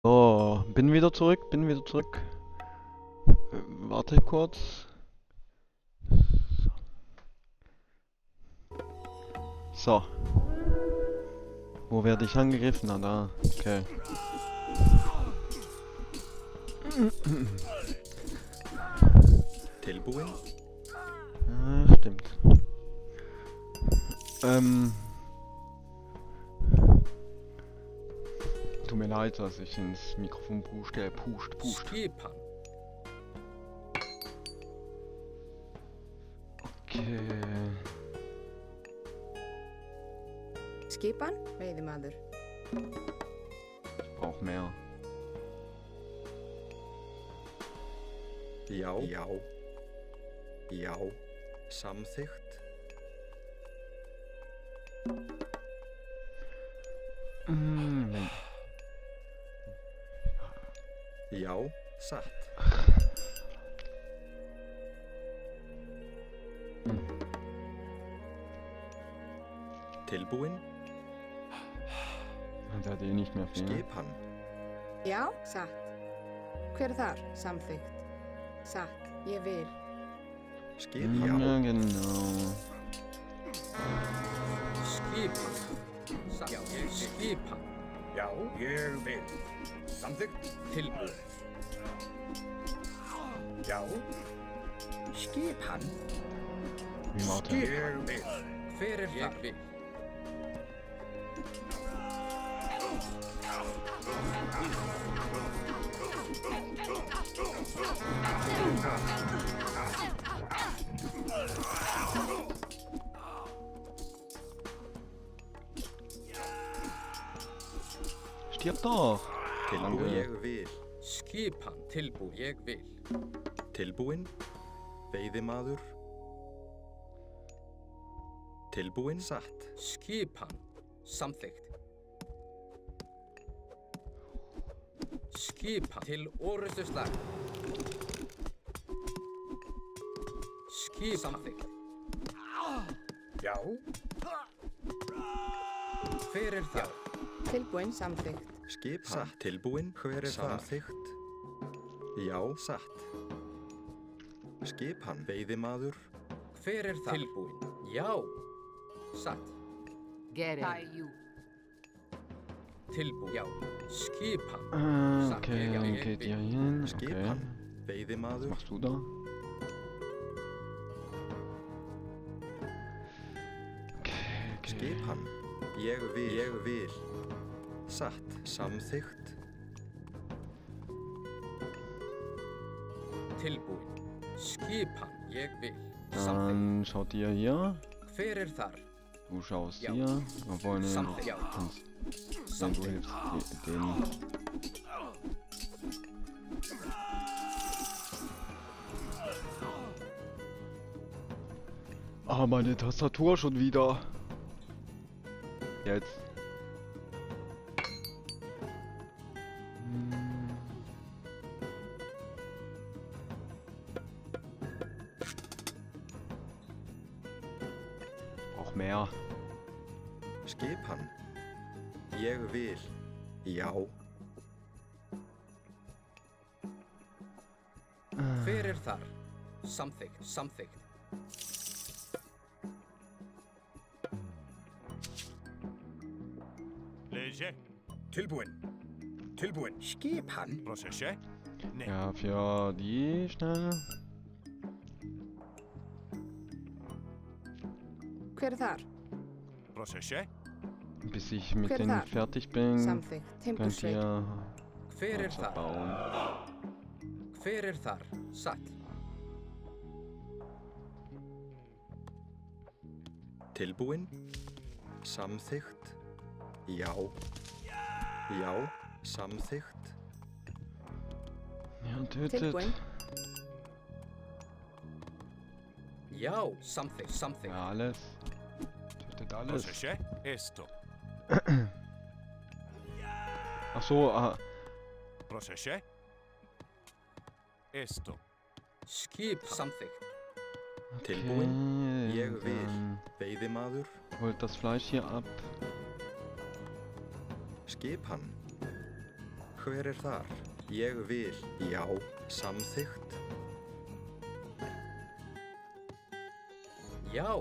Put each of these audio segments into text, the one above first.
So, bin wieder zurück, bin wieder zurück. Warte kurz. So. Wo werde ich angegriffen? Ah, da. Okay. Tilbúin? Stimmt. Tut mir leid, dass ich ins Mikrofon puste. Pusht. Skipan. Okay. Skipan, veiðimaður. Ich brauch mehr. Já. Já. Já. Samþykkt. Nee. Já. Satt. Tilbúin? Der hat eh nicht mehr viel. Skipan. Já, satt. Hver er þar? Samþykkt. Satt, ég vil. Skipan. Ja, genau. Skipan. Satt. Já. Skipan. Já, ég vil. Samþykkt. Tilbúin. Já. Skipan. Warte. Ég vil. Hver er þar? Ég vil. Stirb doch! Tilbúin. Danke. Ég vil. Skipan. Tilbúin. Ég vil. Tilbúin. Veiðimaður. Tilbúin. Satt. Skipan. Samþykkt. Skipan. Til orrustuslag. Skipan. Samþykkt. Já. Hver er það? Tilbúin, samþykkt. Skipan. Satt. Tilbúin. Hver er það? Samþykkt. Já. Satt. Skipan. Veiðimaður. Hver er það? Tilbúin. Já. Satt. Get it. Tilbúin. Já. Skipan. Okay, dann geht ihr hin. Okay. Skipan. Was Veiðimaður. machst du da? Okay. Skipan. Ég vil. Ég vil. Satt. Samþykkt. Tilbúin. Skipan. Ég vil. Dann schaut ihr hier. Hver er þar? Du schaust Ja. hier. Obwohl, nee, Samþykkt. Já. du kannst. Wenn du Samþykkt. hilfst den. Ah, meine Tastatur schon wieder. Jetzt. Hm. Ich brauch mehr. Skipan. Ég vil. Já. Hver er þar? Samþykkt. Samþykkt. Leže. Tilbúin. Tilbúin. Skipan. Procesie. Ne. Ja, für die schnell. Hver er þar? Procesie. Bis ich mit Hver denen þar? fertig bin, Samþykkt. könnt Timbursveit. ihr Hver er was þar? bauen. Hver er þar? Satt. Tilbúin. Samþykkt. Já. Já. Samþykkt. Ja, tötet. Tilbúin. Já. Samþykkt. Samþykkt. Ja, alles. Tötet alles. Procesie. Esto. Ach so, ah, Procesie. Esto. Skip. Samþykkt. okay, Tilbúin. Ég vil. dann Veiðimaður. holt das Fleisch hier ab. Skipan. Hver er þar? Ég vil. Já. Samþykkt. Já.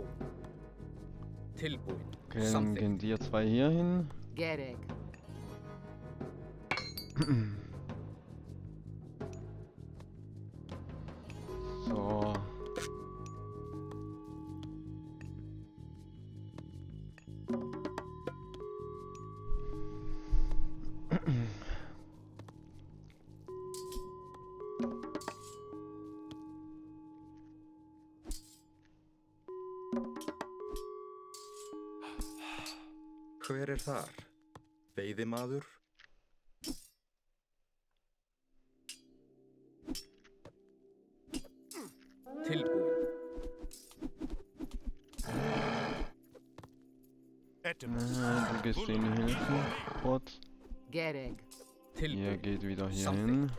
Tilbúin. Okay, dann Samþykkt. gehen die zwei hier hin. Gereg. So. Hver er þar? Veiðimaður. Tilbúin. Du gehst denen helfen. Kurz. Gereg. Ihr Tilbúin. geht wieder hier Samþykkt. hin.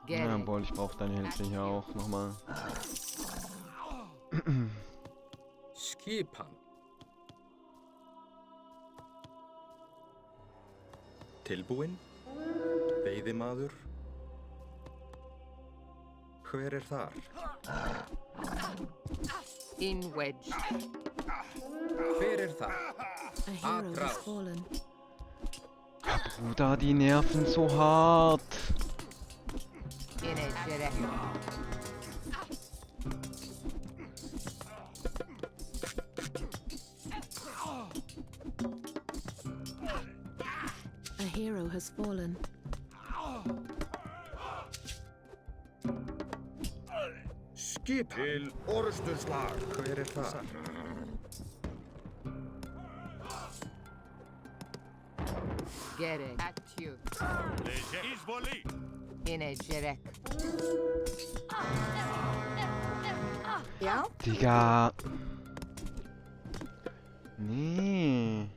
Ja, Gereg. Boll, ich brauche deine Hilfe hier auch nochmal. Skipan. Tilbúin. Veiðimaður. Hver er þar? In wedge. Hver er það? A hero has Atrás. fallen. Bruder, die nerven so hart. In a Gereg. A hero has fallen. Skip til orusturslag. Hver er þar? Gereg. At you. Léger. Izvoli. In a Gereg. Já, Digga. Nee.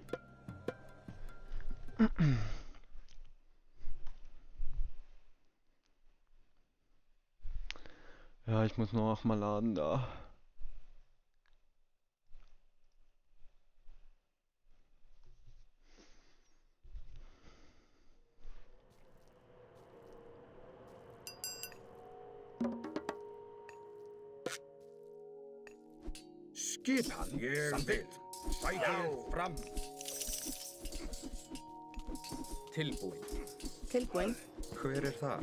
Ja, ich muss nur auch mal laden da. Skipan. Ég vil. Sækið fram. Tilbúin. tilbúin. Hver er þar?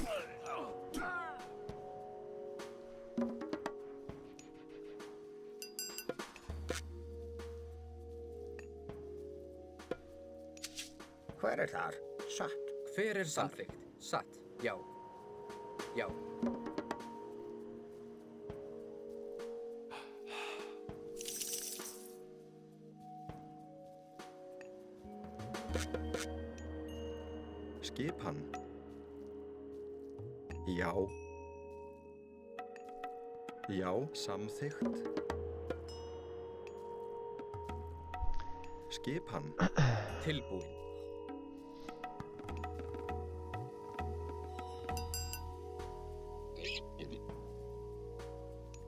Hver er þar? Satt. Hver er samþykkt? Satt. Já. Já. Skipan. Já. Já, samþykkt. Skipan. Tilbúin.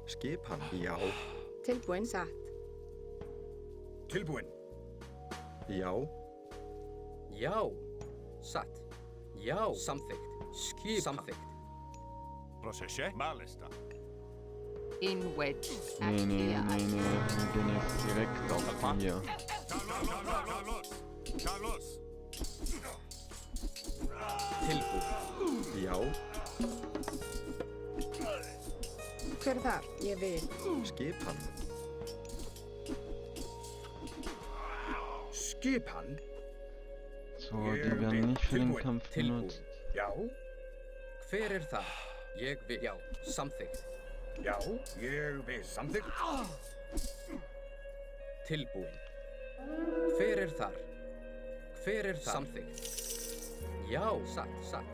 Skipan. Já. Tilbúin, satt. Tilbúin. Já. Já. Satt. Já. Samþykkt. Skipan. Samþykkt. Procesje. Malesta. In wedge. At Nee, nee, here. nee, nee. Wir gehen jetzt direkt auf hier. Carlos. Carlos. Tilbúin. Já. Hver er þar? Ég vil. Skipan. Skipan. So, die werden nicht für den Kampf benutzt. Já. Hver er það? Ég vil. Já. Samþykkt. Já. Ég vil samþykkt. Tilbúin. Hver er þar? Hver er það? Samþykkt. Já. Satt. Satt.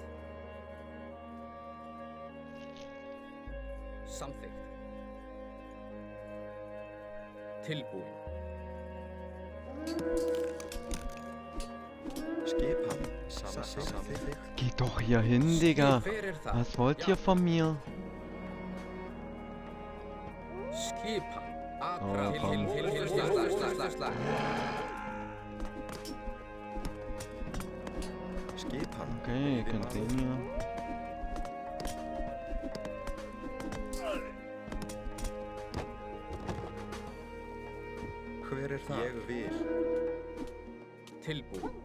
Samþykkt. Tilbúin. Skipan. Samþykkt. Geht doch hier hin, Digga. Hver er það? Was wollt ihr von mir? Skipan. Ja, komm. Slag. Okay, continue. Hver er það? Ég vil. Tilbúin.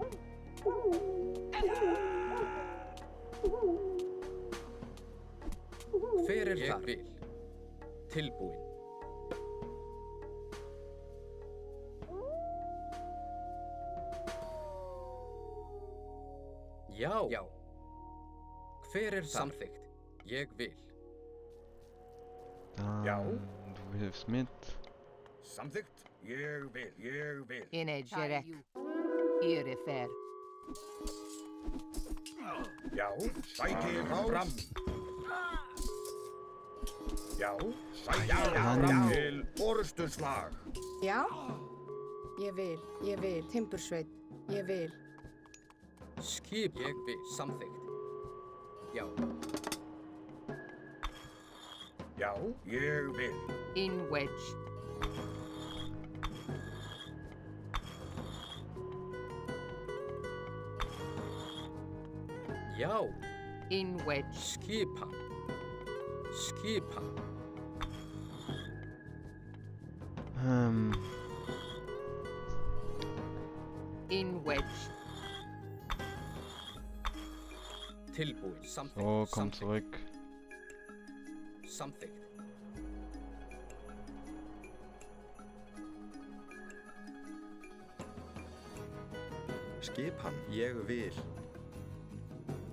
Hver er þar? Ég vil. Tilbúin. Já. Já. Hver er þar? Samþykkt. Ég vil. Já. Du hilfst mit. Samþykkt. Ég vil. Ég vil. In a jerek. Irifer. Já. Sækir fram. Já. Sækir Hann- fram til orustuslag. Já. Ég vil. Timbursveit. Ég vil. Skip. Ég vil. Samþykkt. Já. Já. Ég vil. In wedge. Já. In wedge. Skipan. Skipan. In wedge. Tilbúin. Samþykkt. So, komm Samþykkt. zurück. Samþykkt. Skipan. Ég vil.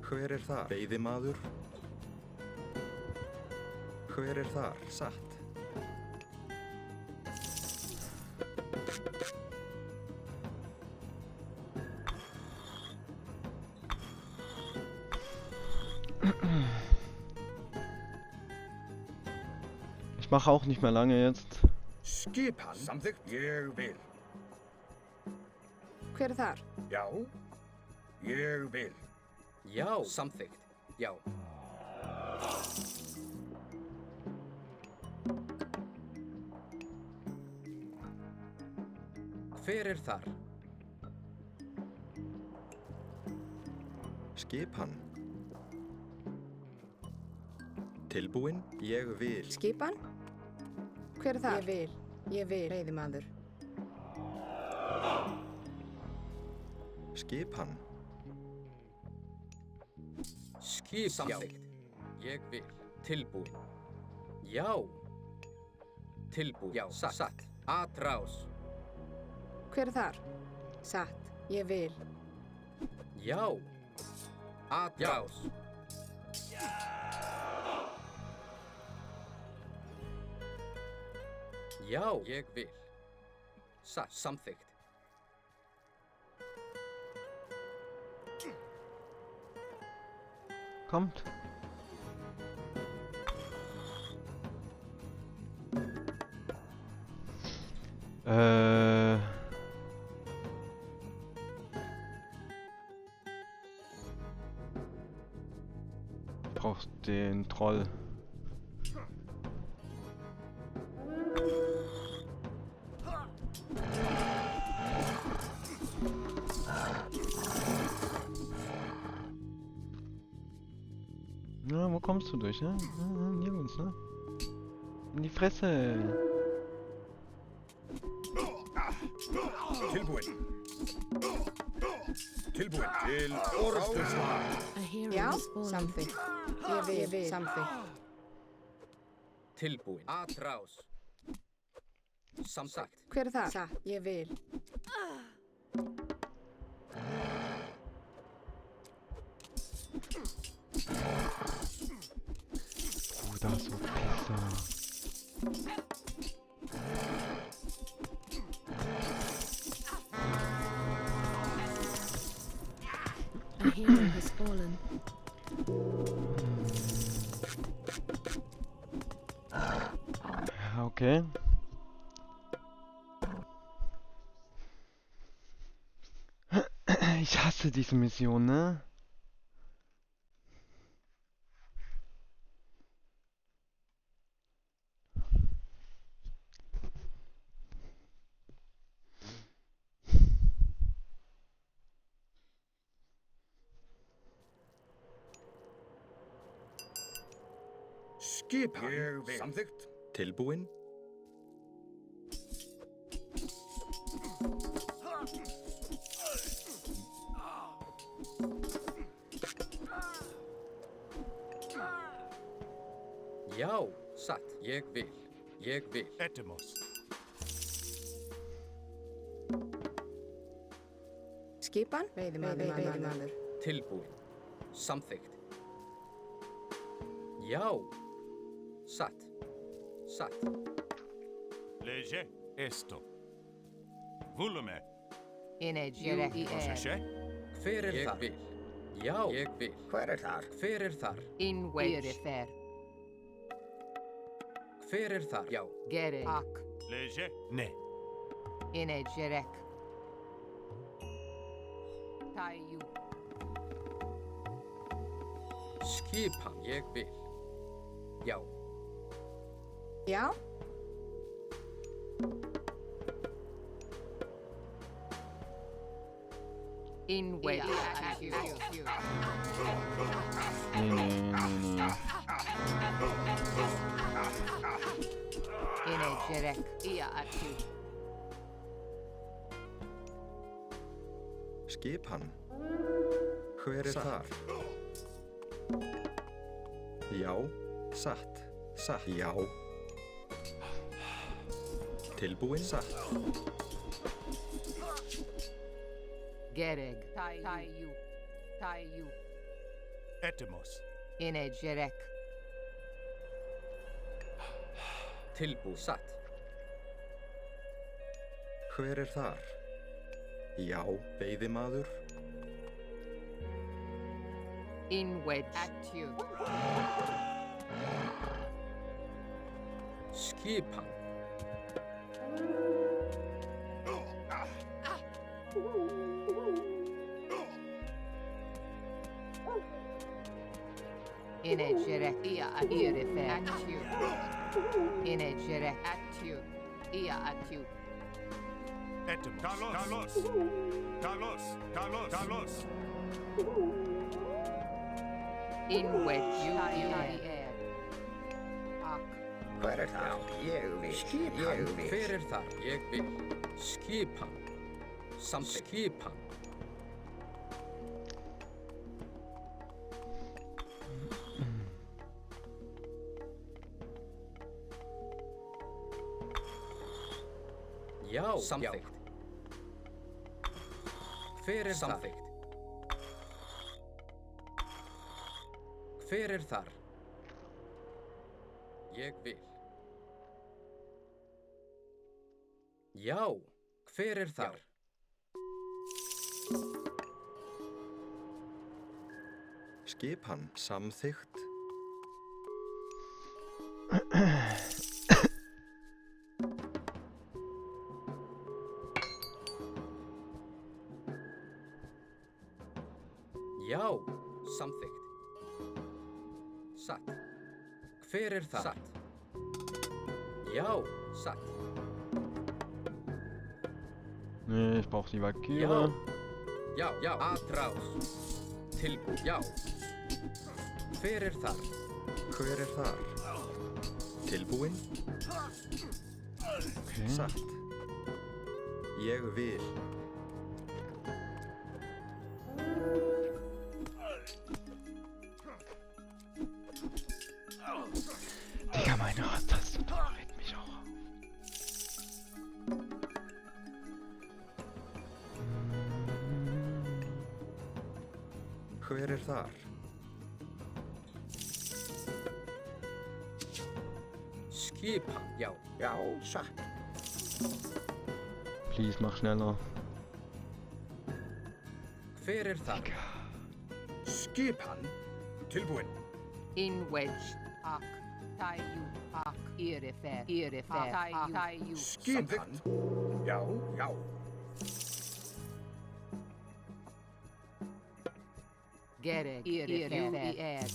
Hver er þar? Veiðimaður. Hver er þar? Satt. Ich mache auch nicht mehr lange jetzt. Skipan. Samþykkt. Ég vil. Hver er þar? Já. Ég vil. Já. Samþykkt. Já. Hver er þar? Skipan. Tilbúin. Ég vil. Skipan? Hver er þar? Ég vil. Veiðimaður. Skipan. Skip. Samþykkt. Ég vil. Tilbúin. Já. Tilbúin. Já. Satt. Atrás. Hver er þar? Satt. Ég vil. Já. Atrás. Já. Ég vil. Satt. Samþykkt. Kommt. Brauchst den Troll. Na, wo kommst du durch, ne? Nirgends, ne? In die Fresse! Tilbúin. Tilbúin til orustuslag. A hero Já. has fallen. Samþykkt. Ég vil. Samþykkt. Tilbúin. Atrás. Samþykkt. Hver er þar? Satt. Ég vil. Da so Pizza. A hero has fallen. Ja, okay. Ich hasse diese Mission, ne? Skipan. Ég vil. Samþykkt. Tilbúin. Já, satt. Ég vil. Ég vil. Etymos. Skipan. Veiðimaður. Tilbúin. Samþykkt. Já. Satt. Satt. Leje. Esto. Volume. Inegerek i Prosesje. Hver er þar? Ég vil. Já. Ég vil. Hver er þar? Hver er þar? In wedge. Irifer. Hver er þar? Já. Gereg. Ak. Leje. Ne. Inegerek. Tayu. Skipan. Ég vil. Já. Já. In wedge. Inegerek. Ia atu. Skipan. Hver er þar? Já. Satt. Satt. Já. Tilbúin. Satt. Gereg. Tayu. Tayu. Etymos. Inegerek. Tilbúin. Satt. Hver er þar? Já. Veiðimaður. In wedge. Atu. Skipan. Inegerek. Ia atu. Irifer. Atu. Inegerek. Atu. Ia atu. Etymos. Carlos. Carlos. Carlos. Carlos. In wedge. Tayu. Ak. Hver er þar? Ég vil. Skipan. Ég vil. Hver er þar? Ég vil. Skipan. Samþykkt. Skipan. Já. Samþykkt. Hver er samþykkt? Hver er þar? Ég vil. Já. Hver er þar? Skipan. Samþykkt. Já. Samþykkt. Satt. Hver er þar? Satt. Já. Satt. Nee, ich brauche die Já. Valkyrie. Já. Já. Atrás. Tilbúin. Já. Hver er þar? Hver er þar? Tilbúin. Okay. Satt. Ég vil. Digga, meine Tastatur regt mich auch auf. Hver er þar? Skipan. Já. Já, satt. Please, mach schneller. Hver er þar? Skipan. Tilbúin. In wedge. Ak. Tayu. Ak. Irifer. Irifer. Tayu. Skipan. Já, já. Gereg. Irifer.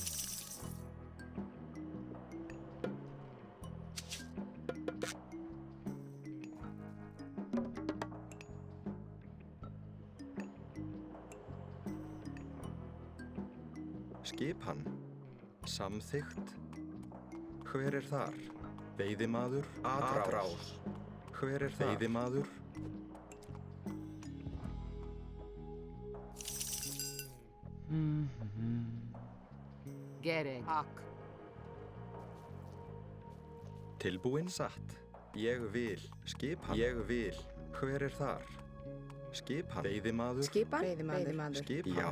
Skipan. Samþykkt. Hver er þar? Veiðimaður, atrás. Hver er þar? Veiðimaður. Gereg. Ak. Tilbúinn satt. Ég vil. Skipan. Ég vil. Hver er þar? Skipan. Veiðimaður. Skipan. Veiðimaður. Skipan. Já.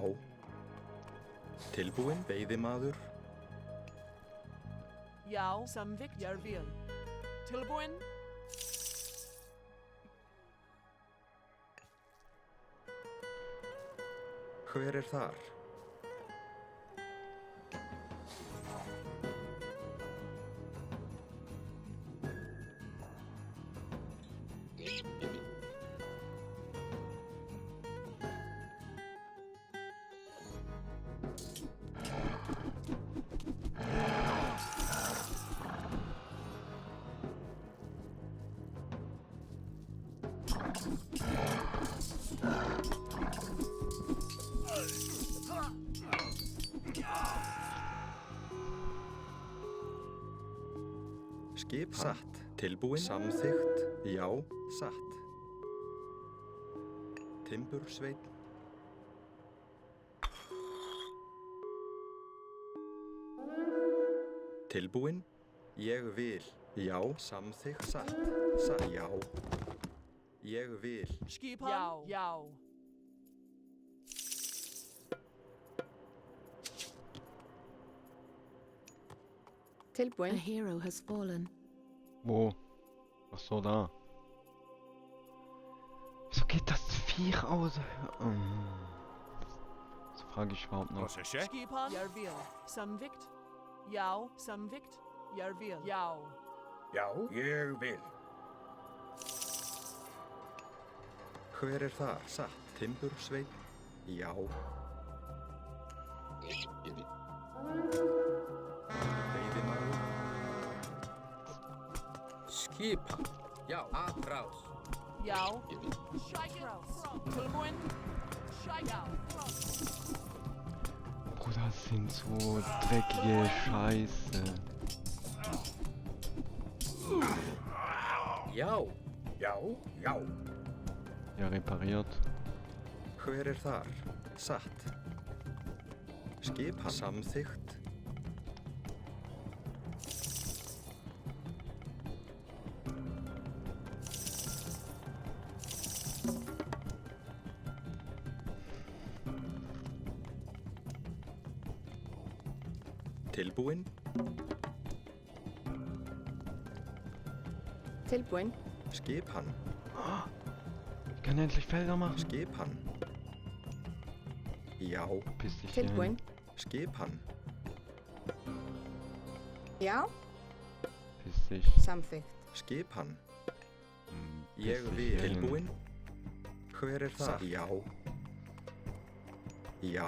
Tilbúinn. Veiðimaður. Já, samvikt, ég vil. Tilbúinn. Hver er þar? Skip satt. Tilbúinn. Samþykkt. Já, satt. Timbursveinn. Tilbúinn. Ég vil. Já, samþykkt. Satt. Satt. Já. Ég vil. Skipan. Já. Já. A Tilbúinn. hero has fallen. Wo? Was so da? Wieso geht das Viech aus? Das frage ich überhaupt noch. Proszę się. Skipan. Jeg vil. Samvikt. Ja, samvikt, jeg vil. Ja. Já, ég vil. Hver er þar? Satt. Timbursveinn. Já. Veiðimaður. Skipan. Já, atrás. Ja. Tilbúinn. Ja. Oh, das sind so dreckige Scheiße. Já. Já, já. Ja, repariert. Hver er þar? Satt. Skipan. Samþykkt. Tilbúinn. Tilbúinn. Skipan. Ich kann endlich Felder machen. Skipan. Já. Piss dich hier Tilbúinn. hin. Skipan. Já, Piss dich. samþykkt. Skipan. Piss Ég dich vil. hier hin. Tilbúinn. Hver er þar? Já. Já.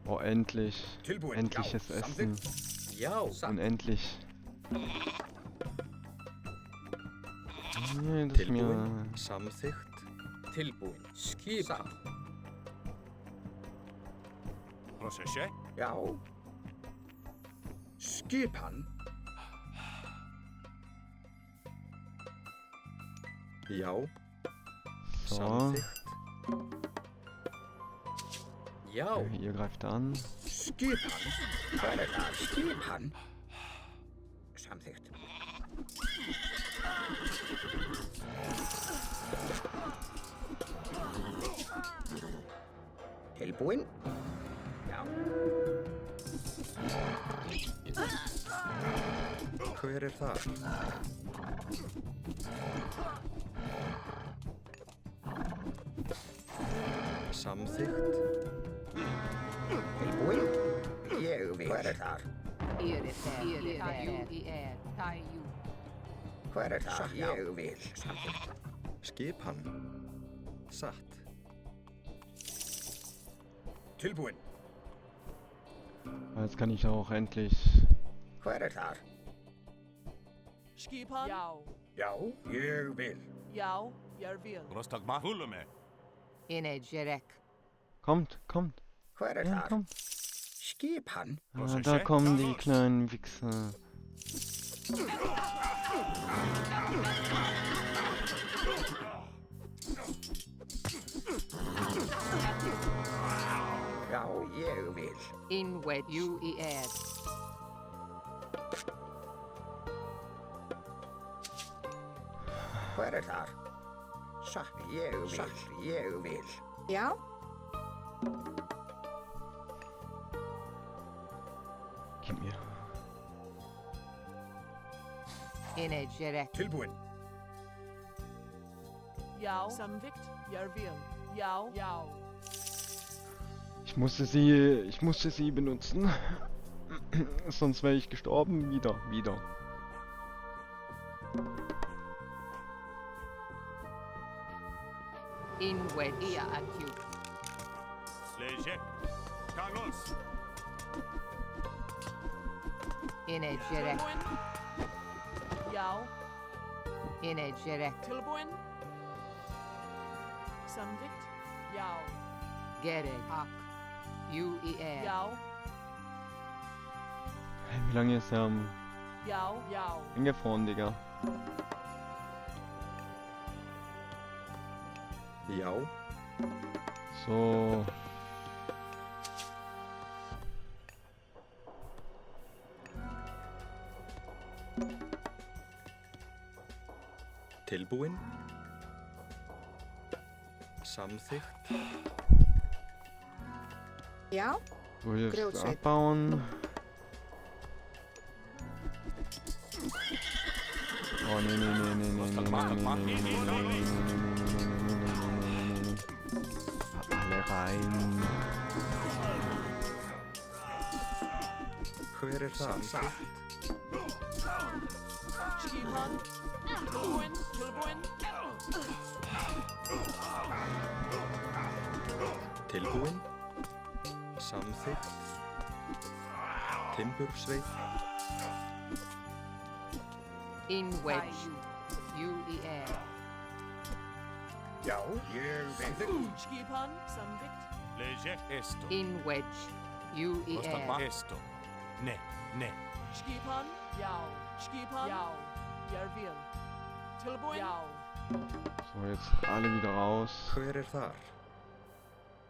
Oh, endlich. Tilbúinn. Endliches Já, Essen. samþykkt. Já, satt. Unendlich. Nee, das ist mir... Tilbúinn. Samþykkt. Tilbúinn. Skipan. Proszę się. Já. Skipan. Já. So. Samþykkt. Já. Ihr greift an. Skipan. Hver er það? Skipan. Samþykkt. Tilbúinn. Já. Hver er þar? Samþykkt. Tilbúinn. Ég vil. Hver er þar? Taiju. Hver er þar? Ég vil. Samþykkt. Skipan. Satt. Tilbúinn. Jetzt kann ich auch endlich... Hver er þar? Skipan. Já. Já, ég vil. Já, jeg vil. Prostagma. Hulume. Inejerek. Kommt, kommt. Hver er Ja, þar? kommt. Skipan. Ah, da kommen die kleinen Wichser. Já, ég vil. In wedge. You add. Hver er þar? Satt, ég vil. Satt, ég vil. Já, Gib mir. In a jerek. Tilbúin. Já, samþykkt. Ég vil. Já, já. Ich musste sie benutzen. Sonst wäre ich gestorben. Wieder. In wedge. Ia acute. Ležek. Carlos. In a jerek. Tilbúin. Já, In a jerek. tilbúin. Samþykkt. Já, Gereg. Ak. You add. já, Hey, wie lange ist er já, já. eingefroren, Digga? Já. So. Tilbúin. Samþykkt. já, So, jetzt Grillzeit. abbauen. Oh, nee. Alle rein. Hver er það? Samþykkt. Skipan. Tilbúin, tilbúin. Tilbúin. Samþykkt. Timbursveit. In wedge. You add. Já, ég vil. Skipan. Samþykkt. Ležek esto. In wedge. You add. Esto. Ne. Skipan. Já. Skipan. Já. Ég vil. Tilbúin. Já. So, jetzt alle wieder raus. Hver er þar?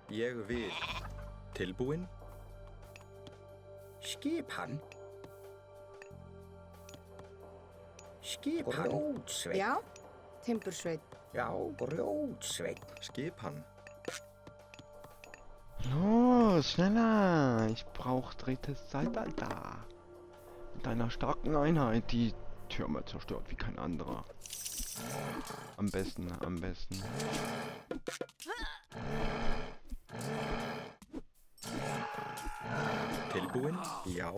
Ég vil. Tilbúin. Skipan. Skipan. Grjótsveit. já, timbursveit. Já, grjótsveit. Skipan. Los, schneller! Ich brauch drittes Zeitalter. Mit einer starken Einheit, die Türme zerstört wie kein anderer. Am besten. Tilbúin. Já.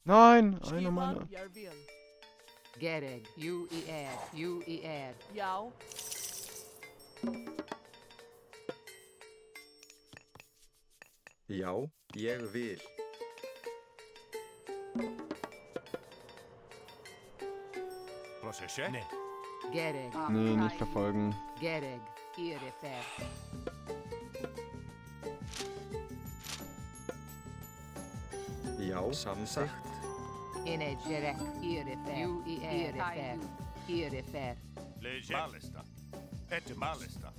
Nein! Eine Skipan. meiner. Ég vil. Gereg. You add. You add. Já. Já. Ég vil. Prosesje? Ne. Gereg. Nee, nicht verfolgen. Gereg. Irrefer. Já. Samþykkt. In a jerek. Irrefer. You add. Irrefer. Ležek. Malesta. Et malesta.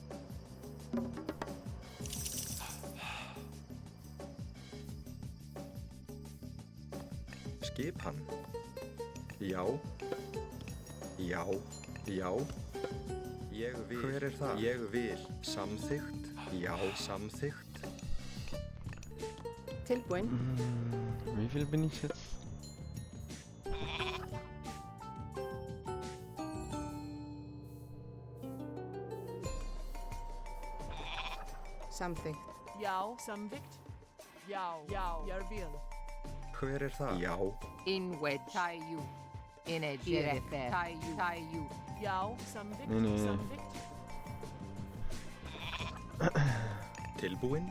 Skipan. Já. Já. Já. Ég vil. Hver er það? Ég vil. Samþykkt. Já. Samþykkt. Tilbúin. Wie viel bin ich jetzt? Samþykkt. Já. Samþykkt. Já. Já. Ég vil. Hver er það? Já. In wedge. Tie you. In a jerek. Tie you. Já. Samþykkt. Nee. Samþykkt. Tilbúin.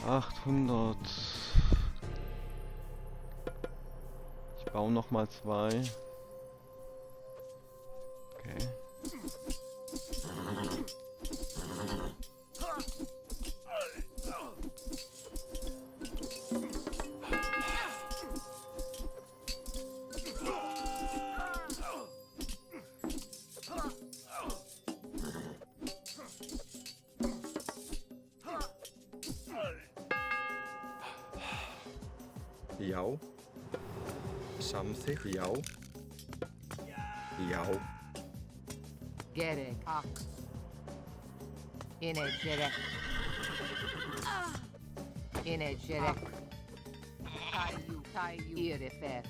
800. Ich baue noch mal 2. Okay. Já. Samþykkt. Já. Já. Gerek. Ak. İnecek. İnecek. Tayu. Tayu. İrifer.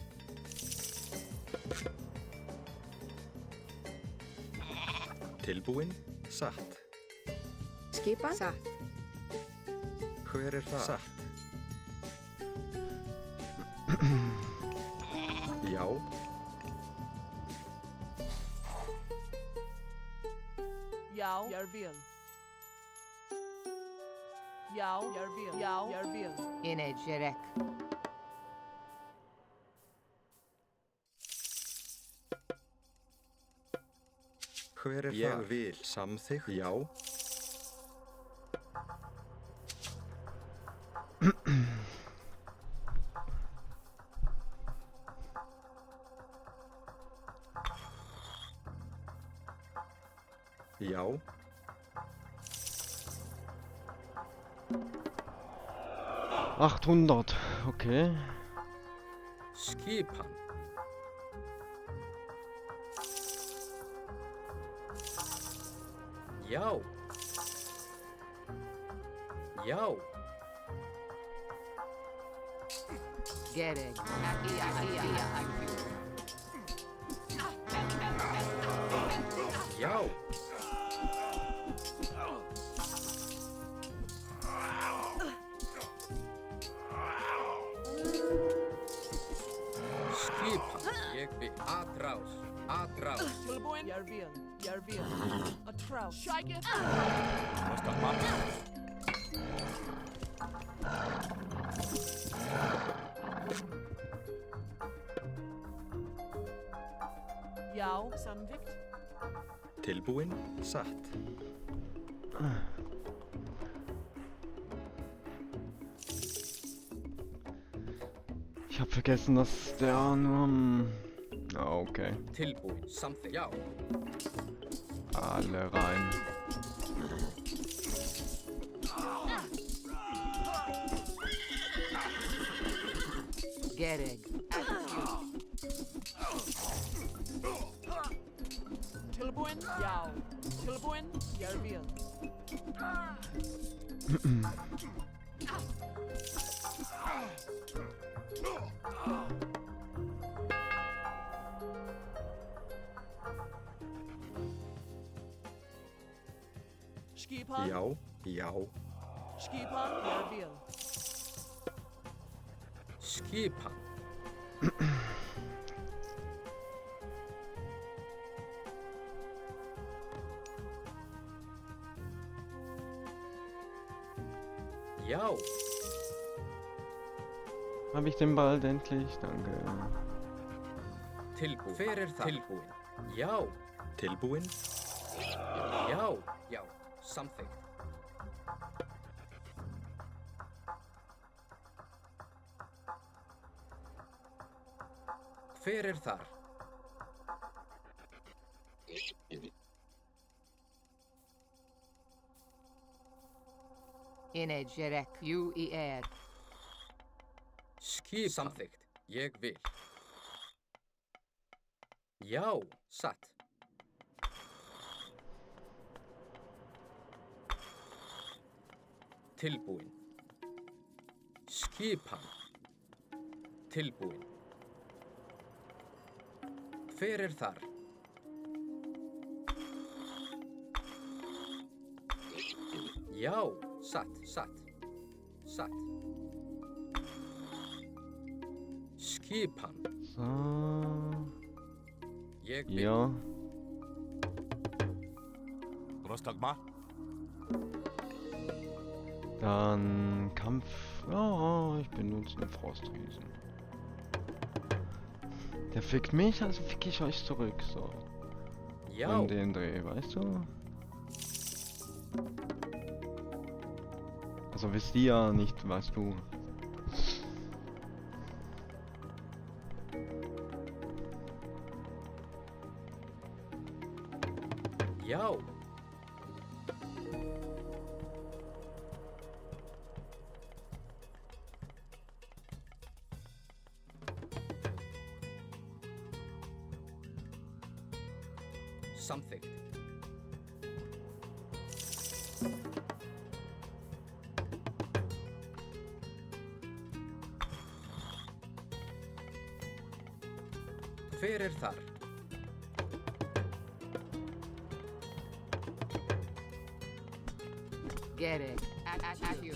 Tilbúin. Satt. Skipan. Satt. Hver er það? Satt. Já. Já, jag vill. Já, jag vill. Já, jag vill. İnecek. Hver er það? Ég vil. Samþykkt. Já. Já. Achthundert, okay. Skipan. Já. Já. Gerek. Já. Skipan. Ég vil. Atrás. Atrás. Tilbúin. Jag vill. Jag vill. A trout. Shike. Já, samvikt. Tilbúin. Satt. Ich hab vergessen, dass der nur... Ah, okay. Tilbúin. Samþykkt. Já. Alle rein. Gerek. Tilbúin. Já. Tilbúin. Jag vill. Skipan. Já. Já. Skipan. Jag vill. Skipan. Ja. Hab ich den bald endlich? Danke. Tilbúin. Hver er það? Tilbúin. Já. Tilbúin. Já. Já. Samþykkt. Hver er þar? İnecek. Yu i er. Skip. Samþykkt. Ég vil. Já. Satt. Tilbúin. Skipan. Tilbúin. Hver er þar? Já, satt, satt, satt. Skipan. So. Ég vil. Ja. Rostagma. Dann Kampf. Oh, ich benutze einen Frostriesen. Der fickt mich, also fick ich euch zurück. So. Já. In den Dreh, weißt du? Also wisst ihr nicht, weißt du. Já. Samþykkt. Hver er þar? Get it. At you.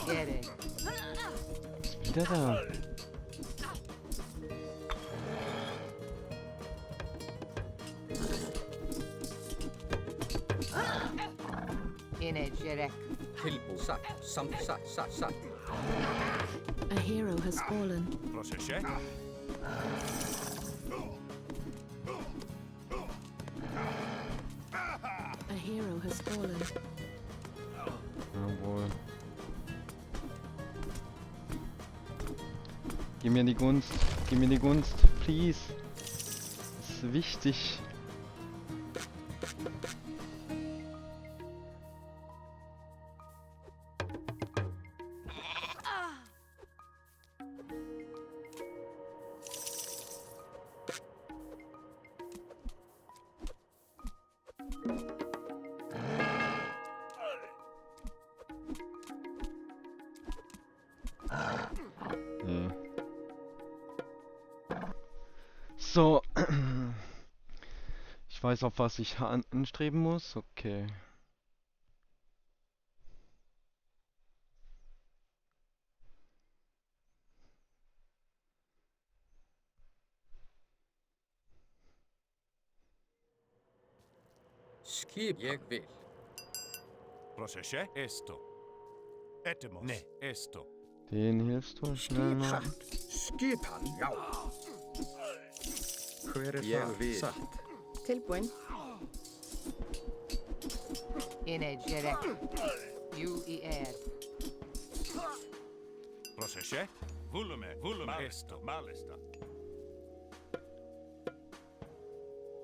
Get it. Wieder da. Energetic. Tilbúið. Satt. A hero has fallen. Proseše. A hero has fallen. Jawohl. Gib mir die Gunst. Gib mir die Gunst. Please. Das ist wichtig. Nee. So. Ich weiß, auf was ich anstreben muss. Okay. Skip. Ég vil. Proseše. Esto. Etemos. Ne. Esto. Den hilfst du schnell noch. Skipan, já. Hver er Ég þar? vil. Satt. Tilbúin. Energetic. You er. Proseše. Volume. Esto. Malista.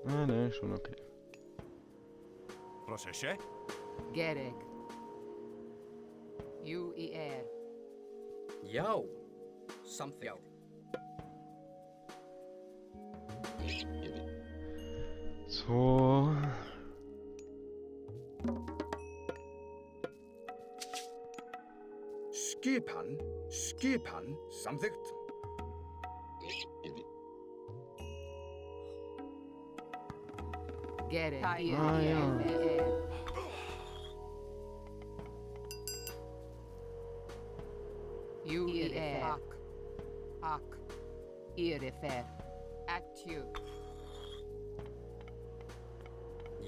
Ah, ne, schon okay. Proseše. Get it. You er. Já. Samþykkt. So. Skipan, samþykkt. Get it. Ah, ja. You er. Ak. Irifer. At you.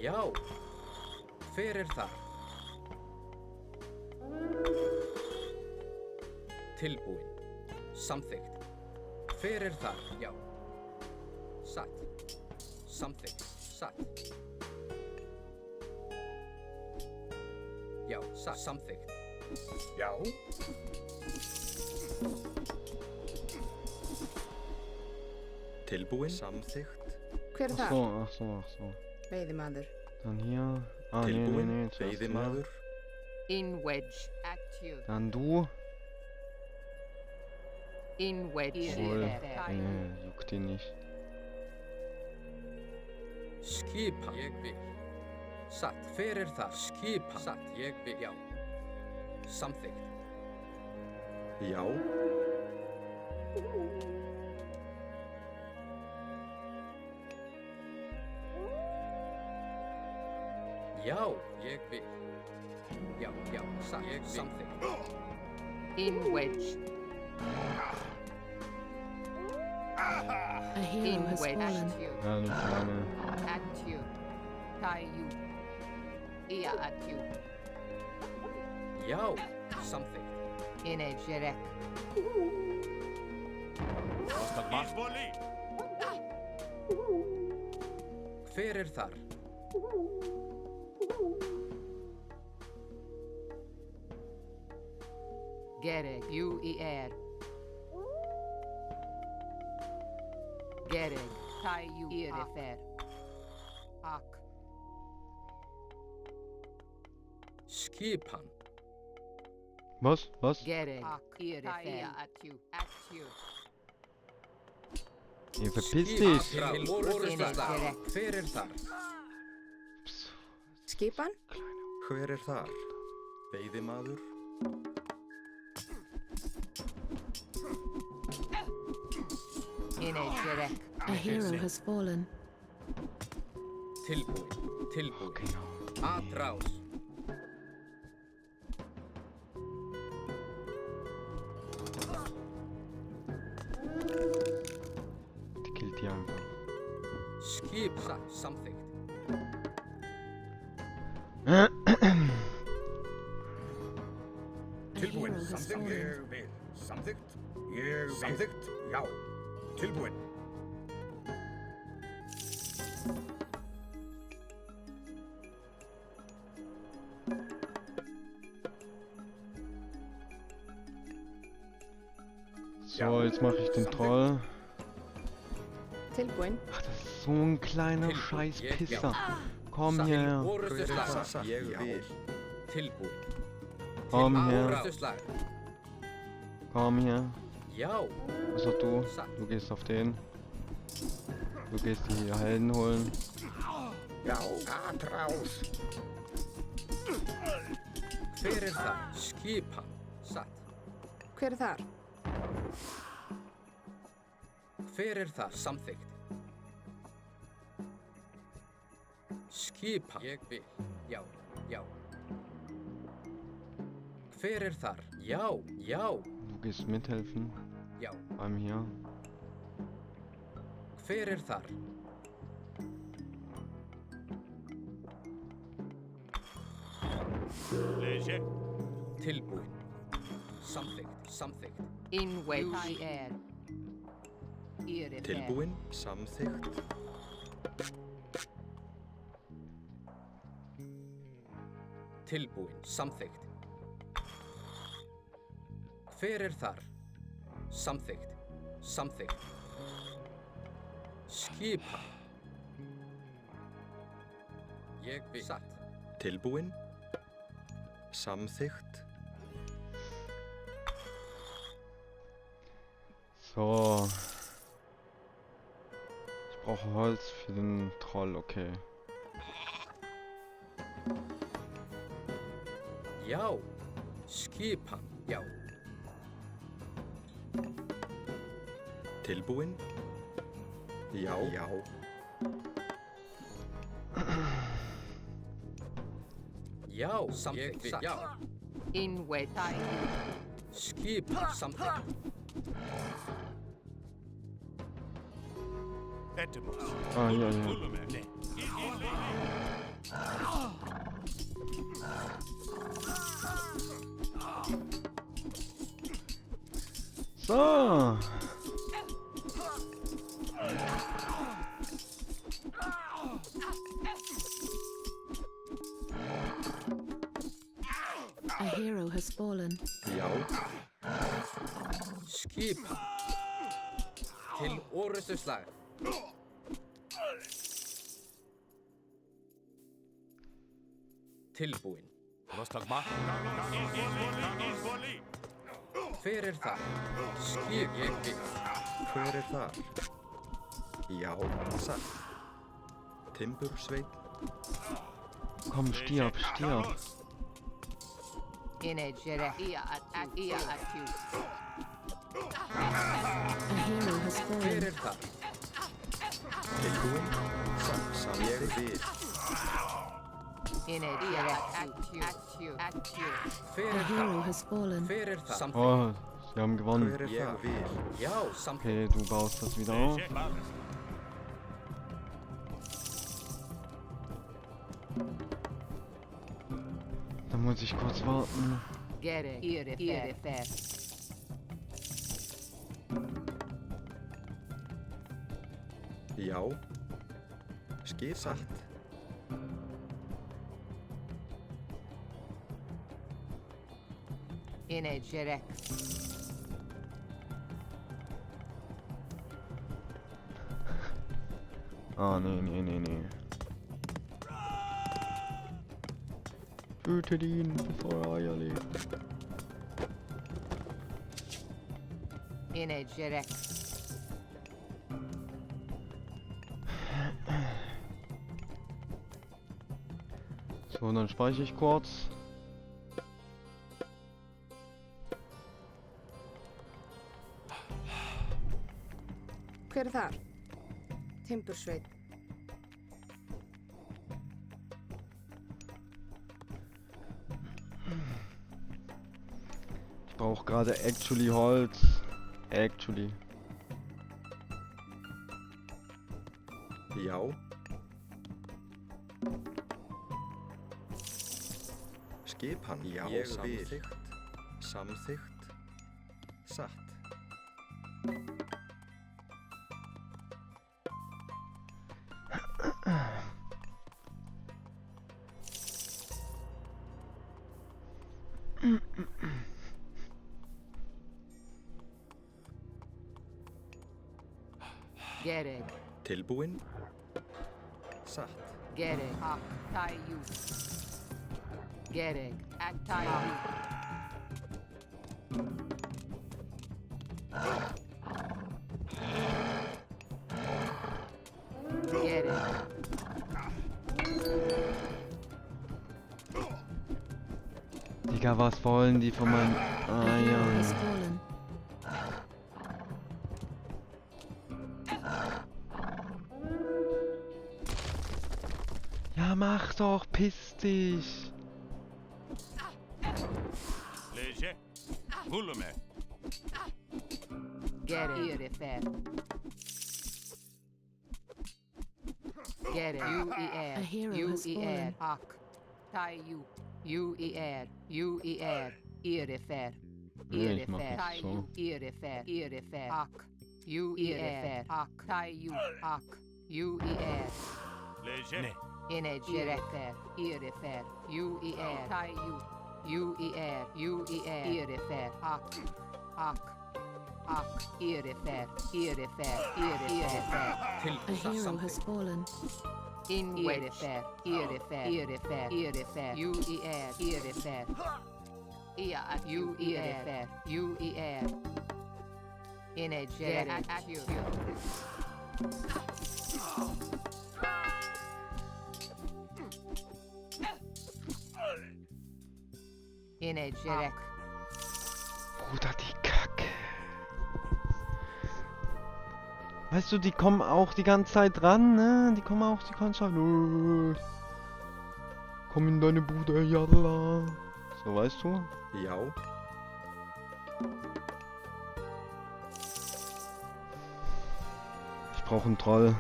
Já. Hver er þar? Tilbúin. Samþykkt. Hver er þar? Já. Satt. Samþykkt. Satt. Já. Satt. Samþykkt. Já. Tilbúin. Samþykkt. Hver er Ach það? so, ach so, ach so. Veiðimaður. Dann hier. Ah, nee, nee, Tilbúin. nee. Zuerst hier. Veiðimaður. In wedge. At you. Dann du. In wedge. Obwohl, Irifer. nee, juckt ihn nicht. Skipan. Ég vil. Satt. Hver er þar? Skipan. Satt. Ég vil. Já. Samþykkt. Já. Já. Ég vil. Já. Satt. Ég vil. Samþykkt. In wedge. A hero In has wedge. fallen. At you. Ja, nicht so lange. At you. Tai you. Ia at you. Já. Samþykkt. Inegere. Ísvoli. Hver er þar? Gereg. Jú í Gereg. Tæju. Írefer. Ak. Skipan. Was? Was? Gereg. Ak. Írefer. Atju. Ihr verpisst Skipan dich! til orrustuslag. Inegere. Hver er þar? Skipan? Hver er þar? Veiðimaður? Inegere. A hero has fallen. Tilbúin. Atrás. Die killt die einfach. Skipan. Samþykkt. A Tilbúin. hero has Samþykkt. fallen. Ég vil. Samþykkt. Ég vil. Samþykkt. Já. Tilbúin. So, jetzt mache ich den Troll. Tilbúin. Ach, das ist so ein kleiner scheiß Pisser. Komm Til her. orrustuslag. Ég vil. Tilbúin. Komm her. Orrustuslag. Komm her. Já. Was auch du? Satt. Du gehst auf den. Du gehst die Helden holen. Já. Atrás. Hver er þar? Skipan. Satt. Hver er þar? Hver er þar? Samþykkt. Skipan. Ég vil. Já. Hver er þar? Já. Du gehst mithelfen. Já. Beim hier. Hver er þar? Lege. Tilbúin. Samþykkt. Inway. Jú í Írefer. Tilbúin? Samþykkt? Tilbúin. Samþykkt. Hver er þar? Samþykkt. Skipan. Ég vil. Satt. Tilbúin? Samþykkt? So. Ich brauche Holz für den Troll, okay. Já. Skipan. Já. Tilbúin? Já. Já. Samþykkt. Já. Inway. Tæju. Skipan. Samþykkt. Etemos. Ah, ja. Vulume. Ne. So. A hero has fallen. Já. Skipan. Til orrustuslag. Tilbúin. Nostagma. Ísvoli. Hver er þar? Ég vil. Hver er þar? Já. Satt. Timbursveit? Komm, stirb. Inegere. Atju. A hero has Hver fallen. er þar? Tilbúin? Ég vil. Inegere. Atju. Hver A er hero þar? has fallen. Hver er þar? Samþykkt. Oh, sie haben gewonnen. Hver er þar? Ég vil. Já. Samþykkt. Okay, du baust das wieder auf. Lege. Malest. Dann muss ich kurz warten. Gerek. Irifer. Já. Skip satt. İnecek. Ah, nee. Tötet ihn, bevor er Eier legt. İnecek. So, dann speichere ich kurz. Hver er þar? Timbursveit. Ich brauche gerade actually Holz. Actually. Já. Skipan. Já. Ég vil. Samþykkt. Satt. Gerek. Tilbúinn. Satt. Gerek. Ak. Tayu. Gerek. Ak. Tayu. Gerek. Digga, was wollen die von meinen A hero has Eiern? fallen. Ja, mach doch, piss dich. Léger. Volume. Gerek. Irifer. Gerek. A hero has fallen. Ak. Tayu. Irifer. Nee, ich mach Irifer. das so. Irifer. Ak. Irifer. Ak. Tayu. Ak. Léger. Ne. İnecek. Irifer. Tayu. Irifer. Ak. Irifer. Til A hero has fallen. Irifer. Irifer. İnecek. İnecek. Bruder, die Kacke. Weißt du, die kommen auch die ganze Zeit ran, ne? Die kommen auch die ganze Zeit. Komm in deine Bude, yalla. So, weißt du? Já. Ich brauche einen Troll.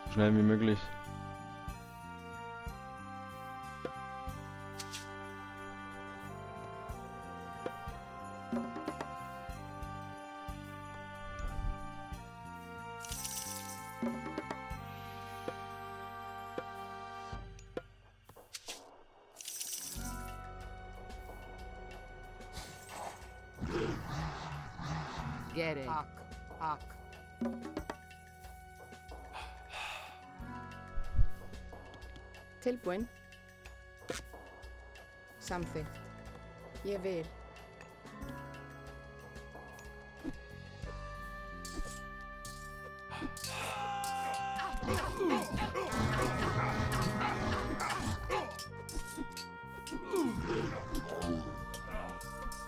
So schnell wie möglich. Gerek. Ak. Tilbúinn. Samþykkt. Ég vil.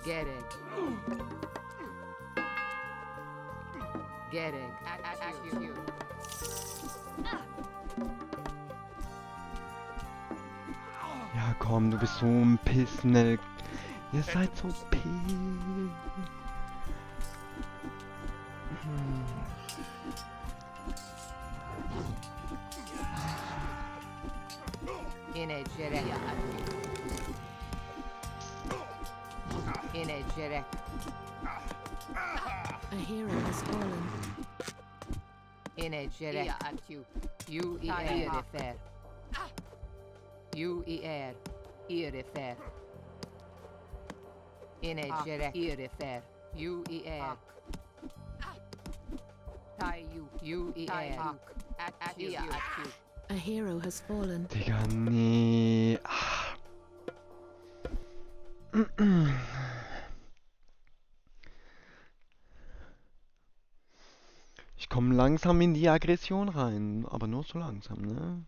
Gerek. Gerek. Ja, komm, du bist so ein Pissneck. Ihr seid so p. İnecek. Inegere. A hero has fallen. Inegere. Ia atiu. Irefer. Irefer. Inegere. Irefer. Atiu. A hero has fallen. Digga, nee. Ich komme langsam in die Aggression rein, aber nur so langsam, ne?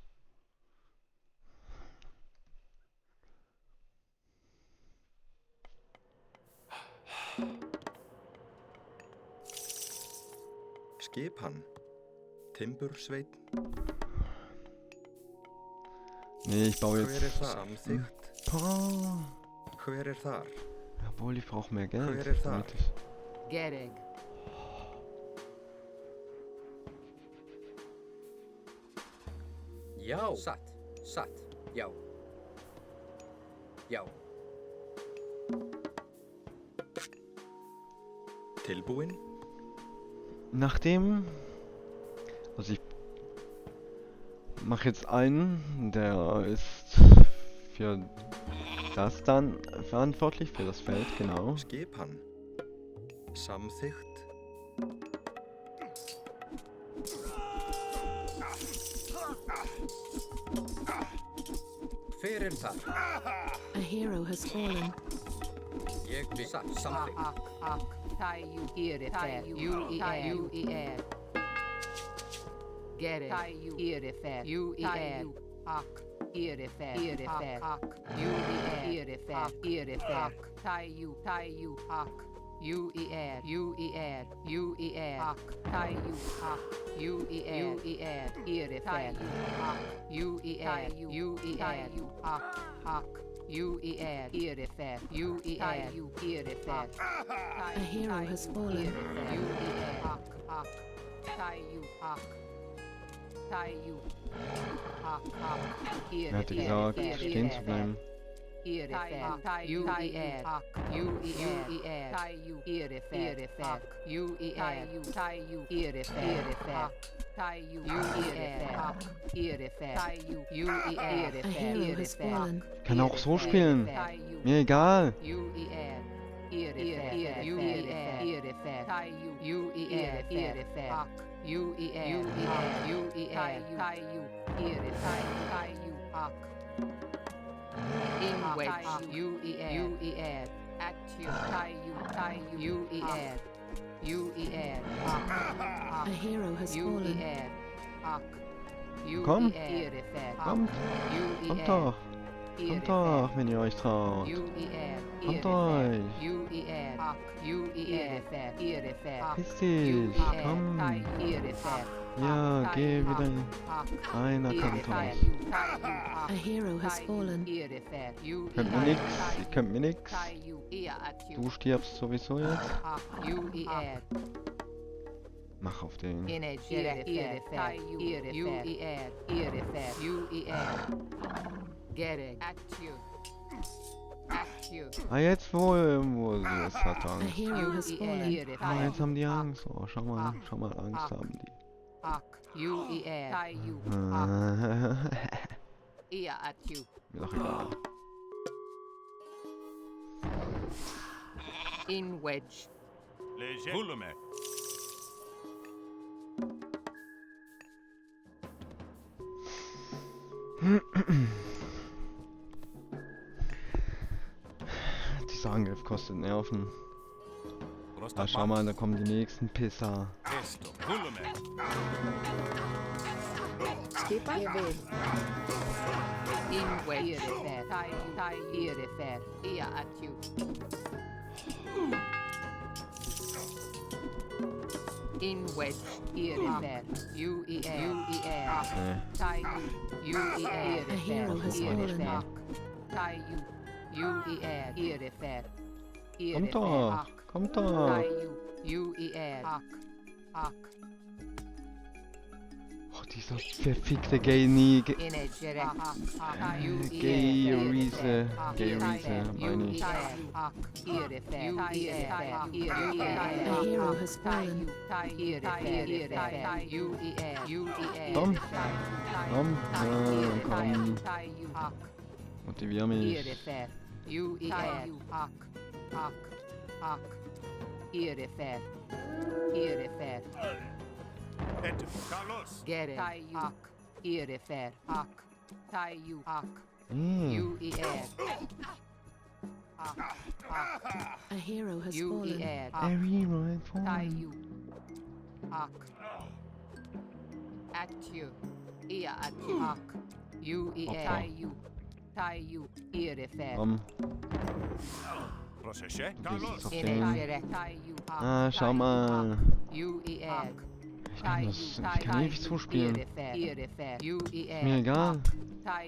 Skipan. Timbursveinn. Nee, ich baue Hver jetzt... samþykkt? Hver þar? Jawohl, ich brauche mehr Geld. Hver þar? damit ich- Gereg. Já. Satt. Satt. Já. Já. Tilbúin? Nachdem... Also ich mache jetzt einen, der ist für das dann verantwortlich, für das Feld, genau. Skipan. Samþykkt. Hver þar? A hero has fallen. Ég vil. Satt. Samþykkt. Tayu. Irefer. Gereg. Irefer. Irefer. Irefer. Tayu. A hero has fallen. Wer hatte gesagt, stehen zu bleiben? A hero has fallen. Kann auch so spielen. Mir egal. A hero has fallen. Komm. Kommt. Kommt doch. Kommt doch, wenn ihr euch traut. Kommt euch. Piss dich. Komm. Ja, geh wieder. Einer kommt raus. A hero has fallen. Könnt mir nix. Ihr könnt mir nix. Du stirbst sowieso jetzt. Mach auf den. Ah, jetzt wo sie es hat A Angst. hero has fallen. Ah, jetzt haben die Angst. Oh, schau mal, Angst haben die. Mir doch egal. In wedge. Léger. Volume. Dieser Angriff kostet Nerven. Rosta Ah, schau mal, da kommen die nächsten Pisser. Esto. Volume. Skipan. In wedge. Irefer. Ia atiu. In wedge. Irefer. Nee. A hero has fallen. Kommt doch. Kommt doch. Oh, dieser verfickte Gay nie. Inegere. Gay Riese. Gay Riese, meine ich. A hero has fallen. Komm. Komm. Komm. Motivier mich. Et Carlos. Get it. Ak. Irifer. Ak. Tayu. Ak. Hm. A hero has You fallen. eat. A hero has fallen. Tayu. Ak. At you. Ia at you. Ak. You eat. Hoppa. Tayu. Tayu. Irifer. Komm. Procesche. Dieses Carlos. auf den. Inegere. Tayu. Ak. Ah, schau mal. You eat. Ich kann ewig zuspielen. Ist mir egal. A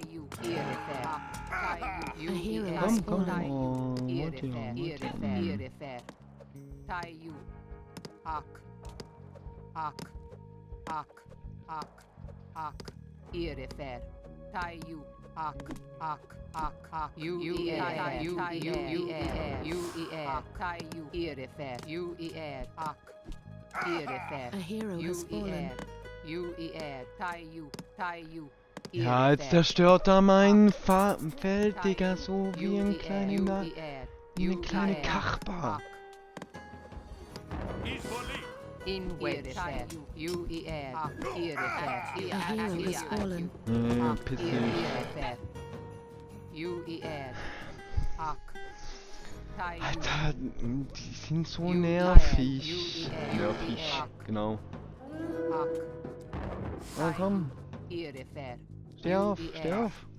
hero has Komm, komm. fallen. Oh, Motivier. Tayu. Ak. Ak. Ak. Ak. Ak. Irifer. Tayu. Ak. Ak. Ak. Ak. You eat. You eat. You eat. Tayu. Irifer. You eat. Ak. Irifer. A hero You has fallen. You eat. Tayu. Tayu. Ja, jetzt zerstört er mein Feld, Digga, so wie ein kleiner, wie eine kleine Kachba. Is volley. In which you eat. A hero has fallen. Piss dich. You eat. Ak. Alter, die sind so nervig. Nervig, genau. Ja, komm, Irifer. steh auf,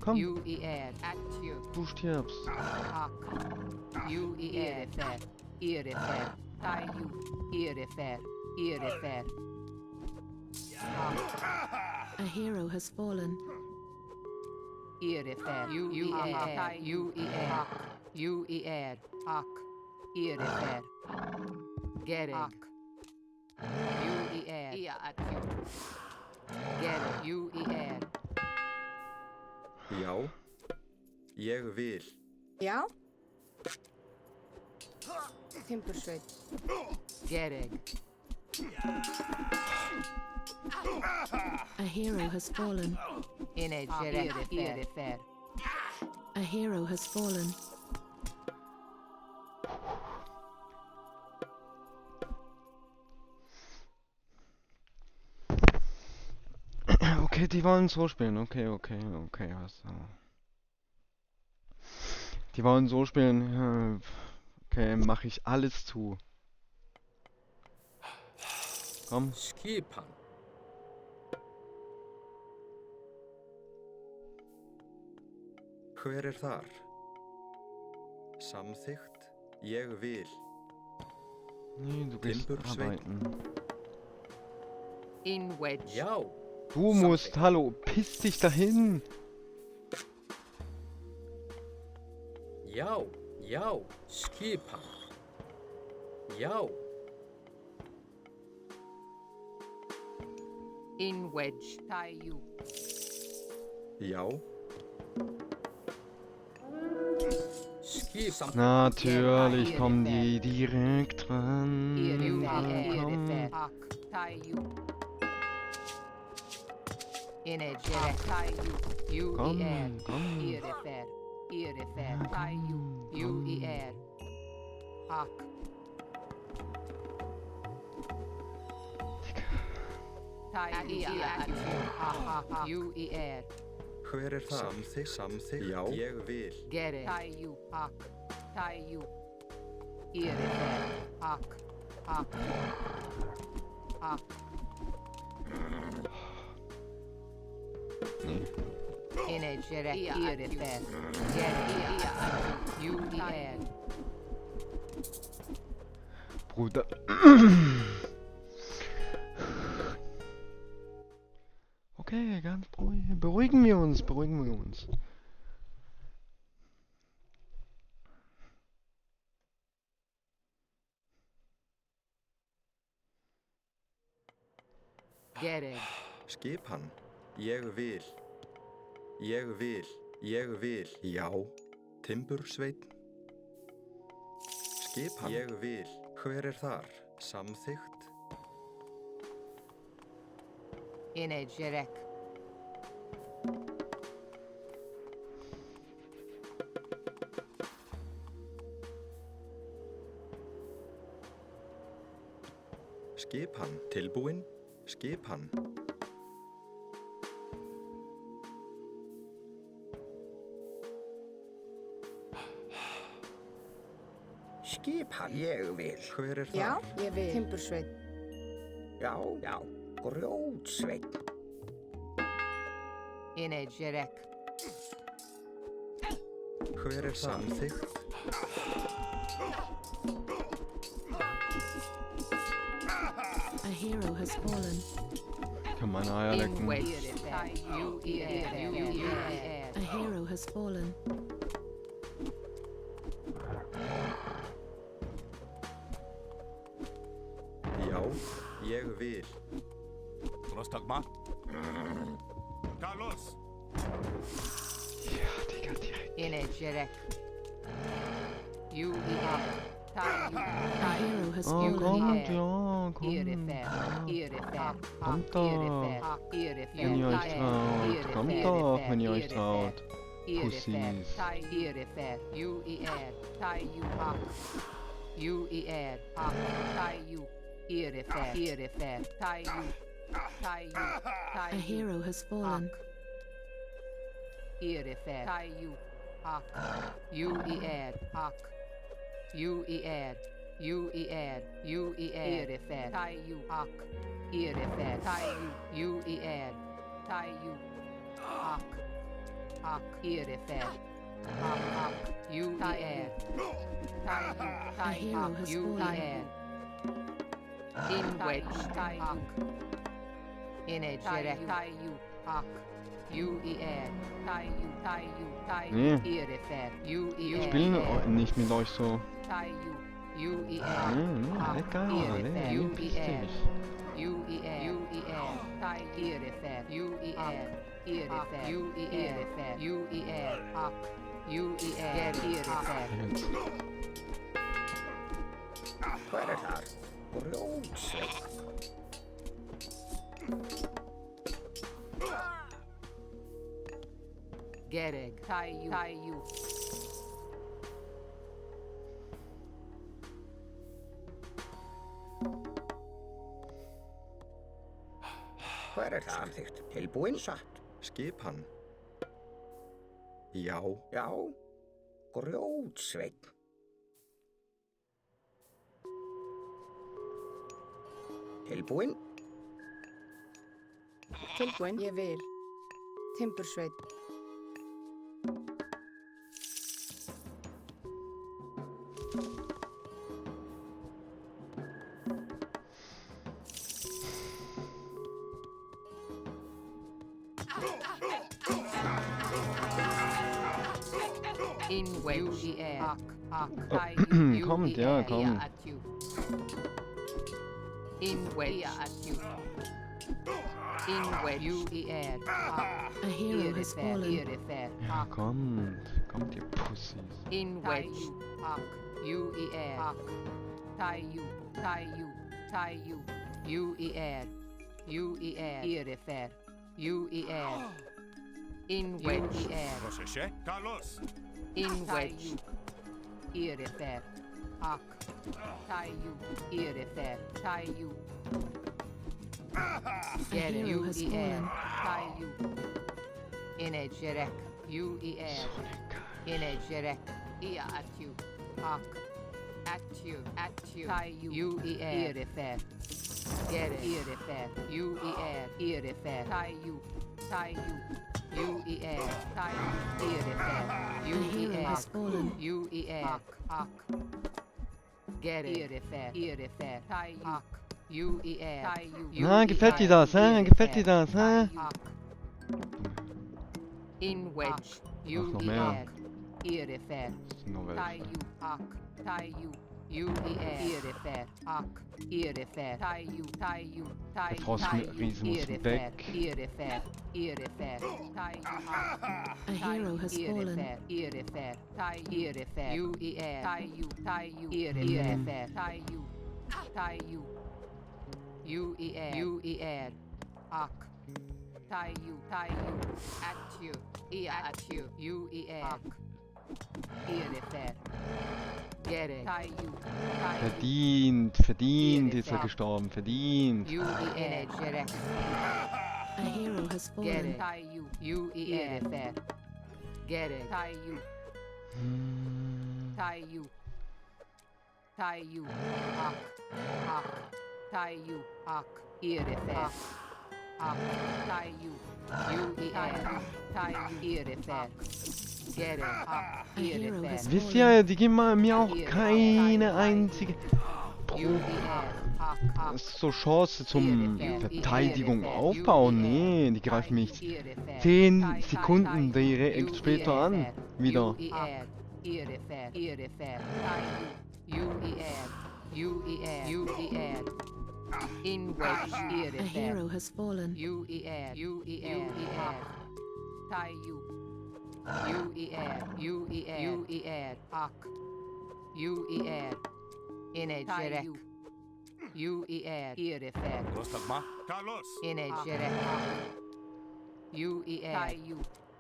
komm, You eat. At you. du stirbst. Ak. You eat. Irifer. Tayu. Irifer. Irifer. A hero has fallen. Irifer. You eat. You eat. You eat. Ak. Irifer. Gereg. You eat. Ia at you. Gereg. You eat. Já, ég vil. Já? Timbursveit. Gereg. A hero has fallen. Inegere. Irifer. A hero has fallen. Okay, die wollen so spielen, okay, was. Die wollen so spielen, okay, mache ich alles zu. Komm, Skipan. Hver þar? Samþykkt, ég vil. nee, du gehst Timbursveit. arbeiten. In wedge. Já, Du musst, hallo, piss dich dahin. já, skipan. Já, In wedge. Tayu. Já, skipan. Natürlich kommen die direkt ran. Irifer. Komm. Ak. Tayu. Inegere. Tayu. You Komm, eat. komm. Irifer. Irifer. Tayu. You eat. Ak. Tayu. Ia at you. You eat. hver þar? Samþykkt, já, ég vil. Gereg. Tayu. Ak. Tayu. Irifer. Ak. Ak. Ak. Nee. Inegere. Irifer. Gereg. You eat. Bruder. Okay, ganz ruhig. Beruhigen wir uns. Gereg. Skipan. Ég vil. Ég vil. Ég vil. Já. Timbursveinn. Skipan. Ég vil. Hver er þar? Samþykkt. Energerek. Skipan. Tilbúin. Skipan. Skipan. Ég vil. Hver er Já, þar? ég vil. Timbursveinn. Já, já. Grjótsveinn. Energerek. Hver er samþykkt? A hero has fallen. Kann meine Eier lecken. A hero has fallen. Já, ég vil. Rostagma. Carlos. Ja, Digga, direkt. Energerek. A hero has Oh, fallen. kommt, ja, kommt. Kommt doch. Wenn ihr euch traut. Kommt doch, wenn ihr euch traut. Pussies. A hero has fallen. A hero has fallen. Nee. Ich spiele nicht mit euch so. Lecker, nee, piss dich. Hver er þar? Grjótsveinn. Gereg, Tayu. Hver er þar? Samþykkt. Tilbúin. Satt. Skipan. Já, Já. Grjótsveinn. Tilbúin. Tilbúin. Ég vil. Timbursveinn. Kommt, ja, kommt. A hero has fallen. Ja, kommt, ihr Pussies. Rocheche. Carlos. A hero has fallen. Energerek. Energerek. A hero has fallen. Na, gefällt dir das, hä? Gefällt dir das, hä? In wedge. Noch mehr. Das ist nur welche. Irifer. Ak. Irifer. Tayu. Tayu. Der Frostriese muss weg. Irifer. Irifer. Tayu. A hero has fallen. Irifer. Tayu. Irifer. Uer. Tayu. Tayu. Irifer. Tayu. Tayu. Uer. Ak. Tayu. Tayu. Atju. Atju. Uer. Ak. Irifer. Gere. Tayu. Verdient ist er gestorben, verdient. Uer. A hero has Gere. fallen. Tayu. Irifer. Gere. Tayu. Tayu. Tayu. Ak. Ak. Tayu. Ak. Irifer. Ak. Tayu. Tayu. Irifer. Gere. Ak. A hero has Wisst fallen. ihr, die geben mir auch keine einzige so Chance zum Verteidigung aufbauen. Nee, die greifen mich 10 Sekunden direkt später an. Wieder. In wedge A hero has fallen. Tayu. Ak. Energerek. Irifer. Prostagma. Carlos. Energerek. Tayu.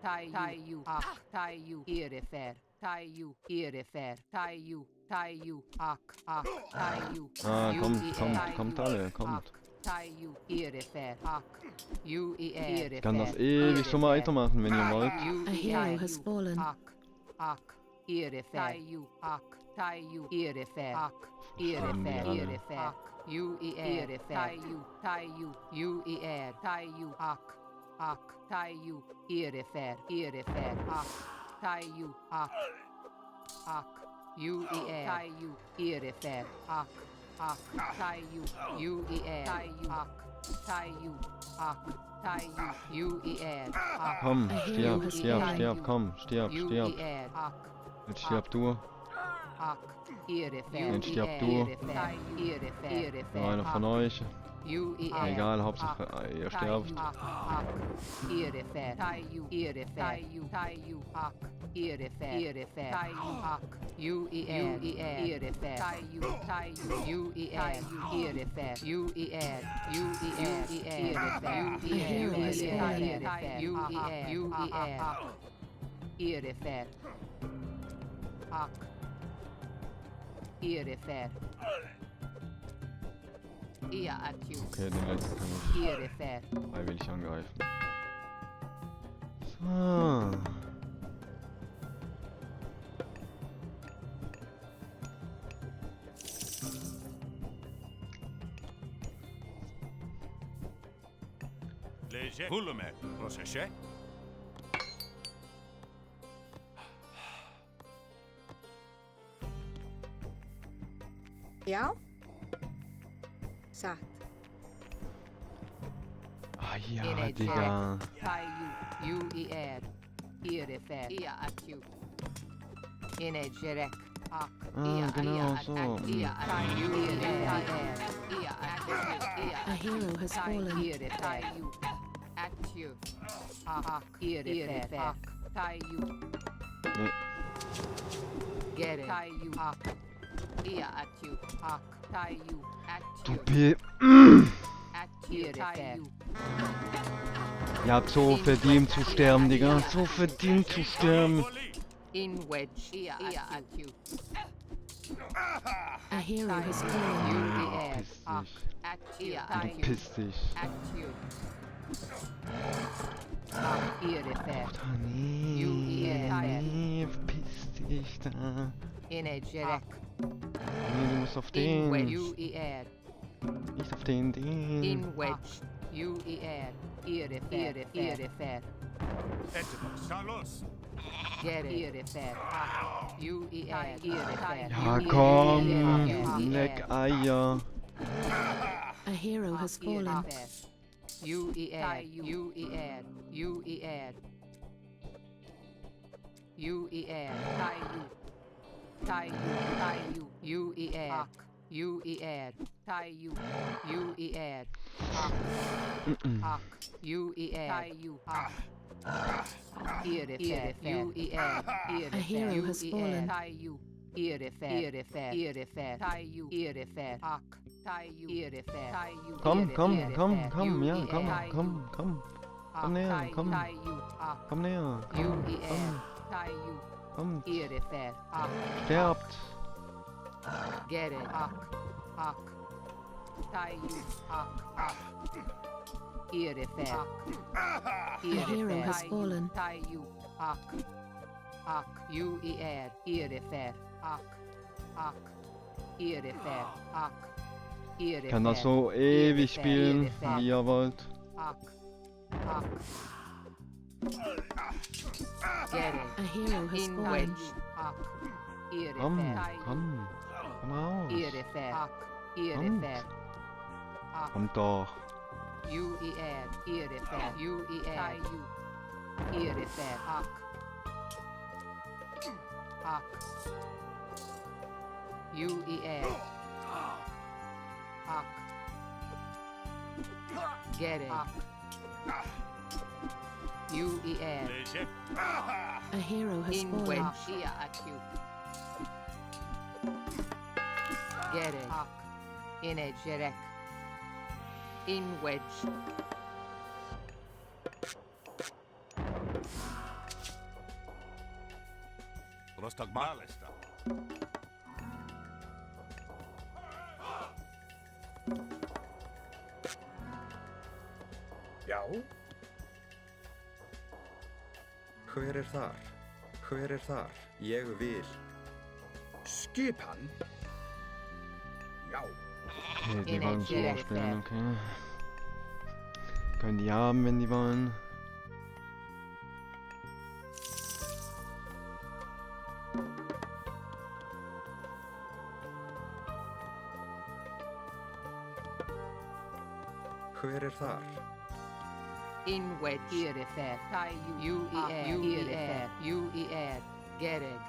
Tayu. Ak. Tayu. Irifer. Tayu. Irifer. Tayu. Tayu. Ak. Ak. Tayu. Ah, kommt alle, kommt. Tayu. Irifer. Ak. Irifer. Ich kann das ewig so weitermachen, wenn ihr wollt. A hero has fallen. Ak. Ak. Irifer. Tayu. Ak. Tayu. Irifer. Ak. Irifer. Irifer. Irifer. Tayu. Tayu. Tayu. Ak. Ak. Tayu. Irifer. Irifer. Ak. Tayu. Ak. Ak. Tayu. Irifer. Ak. Ak. Tayu. Tayu. Ak. Tayu. Ak. Tayu. Ak. Komm, stirb, komm, stirb. Ak. Jetzt stirb du. Ak. Irifer. Jetzt stirb du. Irifer. Nur einer von euch. Egal, Hauptsache ihr sterbt. Irifer. Tayu. Irifer. Tayu. Ak. Irifer. Irifer. Tayu. Ak. Irifer. Tayu. Tayu. Irifer. Irifer. Ak. Irifer. Okay, den letzten kann ich Irifer. freiwillig angreifen. So. Leje. Hulume. Proseše. Ja? Satt. Ah ja, Digga. Tayu. Irifer. Energerek. Ak. Ah, genau so. A hero has fallen. Tayu. Atju. Ak. Irifer. Ak. Tayu. Nee. Gere. Tayu. Ak. Atju. Ak. Tayu. Du Atju. P. Ihr habt so verdient zu sterben, Digga. So verdient zu sterben. In wedge. Atju. A hero has fallen. Du pisst dich. Atju. Ak. Irifer. Ah, nee, verpiss dich da. Energerek. Nee, du musst auf In den. wedge. Nicht auf den. In wedge. Irifer. Irifer. Etemos. Carlos. Gere. Irifer. Irifer. Ja, komm. Leck Eier. A hero has fallen. Tai you. You ead. You ead. Tai you. You ead. Ak. You ead. Tai you. Irrefer. You ead. A hero has fallen. Tai you. Irrefer. Tai you. Irrefer. Ak. Tai you. Irrefer. Tai you. Komm, komm, Irrefer. komm, komm, ja, You komm, ead. komm, komm. Komm näher, Tai komm. you. Ak. Komm näher, You komm, ead. komm, Tai you. kommt. Irrefer. Ak. Sterbt. Get it. Ak. Tai you. Ak. Irrefer. A hero has fallen. Tai you. Ak. You ead. Irrefer. Ak. Irrefer. Ak. Irrefer. Kann das so ewig spielen, Irrefer. wie ihr wollt. Ak. Get it. A hero has In fallen. wedge. Ak. Komm, Irrefer. Tai you. komm. Komm raus. Irrefer. Ak. Irrefer. Ak. Kommt doch. You ead. Irrefer. You ead. Tai you. Irrefer. Ak. You ead. Ak. Get it. You ead. Leže. A hero has In fallen. wedge. Ia acute. Get it. In a jerek. In wedge. Prostagmalesta. Já, Hver er þar? Hver er þar? Ég vil. skipan. Já, Okay, die In wollen a so jet spielen, set. okay. Können die haben, wenn die wollen. Hver er þar? In wedge. Irrefer. Tai you. You ead. You ead. You ead. Get it.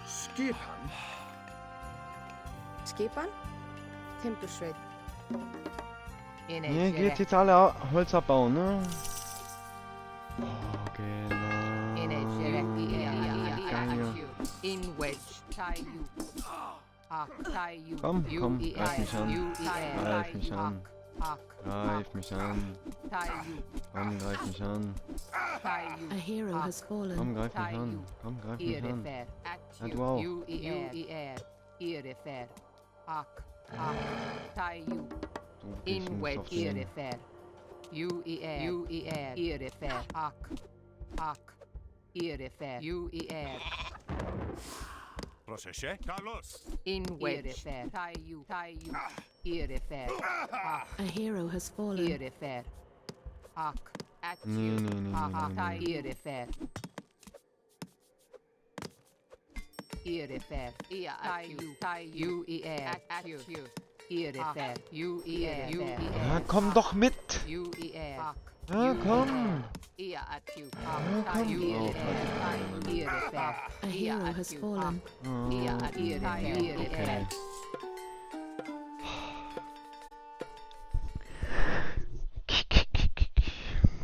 skipan. Skipan? Timbursveit. In a Ne, geht jerek. jetzt alle Holz abbauen, ne? Oh, genau. In a jerek. Geil. In wedge. Tai you. Tai you. Komm, You komm, ead. greif mich an. You ead. Greif mich an. Ak. Greif mich an. Tai you. Komm, greif mich an. Tai you. A hero has fallen. Komm, greif mich an. Komm, greif mich an. Irrefer. Ja, du auch. You ead. Irrefer. Ak. Tai you. Du gehst In nicht wedge. auf den. Irrefer. You ead. You ead. Irrefer. Ak. Irrefer. You ead. Πρόσεχε. Καλώς. In wedge. Tai you. Irrefer. Ak. A hero has fallen. Irrefer. Ak. At Nee, you. nee, nee, nee, Tai nee. irrefer. Irrefer. Tai you. Ead. At you. Irrefer. You ead. Ja, komm doch mit! You ead. Ja, komm! Ia at you. komm. You Oh, ead. Irrefer. A hero has fallen. Oh, Ia at okay. irrefer.